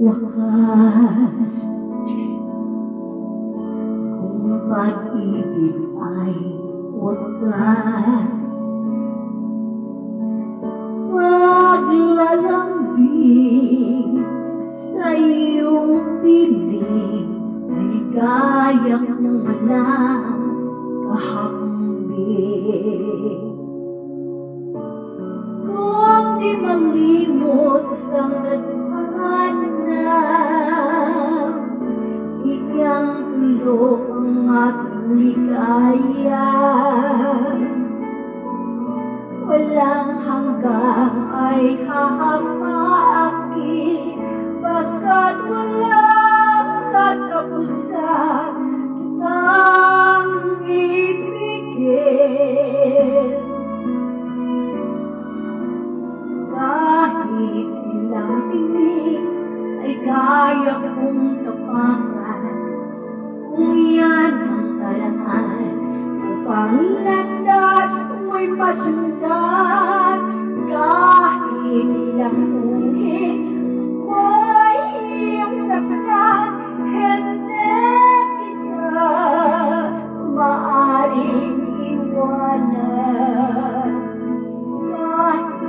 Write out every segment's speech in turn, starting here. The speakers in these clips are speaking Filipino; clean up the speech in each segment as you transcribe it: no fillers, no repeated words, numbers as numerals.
wakas. Kung pag-ibig ay wakas, paglalambing sa iyong piling ay gaya kong walang kahambing. Kung di malimot sa tadhana, iyang tulog ang aking ligaya. Walang hanggang ay hahapakin, pagkat walang katapusan kitang ibigin. Kahit ilang tinig ay kaya kong tapakan, kung yan ang kalangan upang landas mo'y masundan. Kahit ilang ulit ako'y iyong saktan, hindi kita maaaring iwanan. Kahit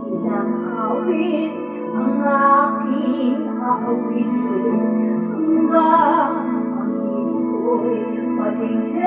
ilang awit ang aking aawitin, hanggang ang ibig ko'y maging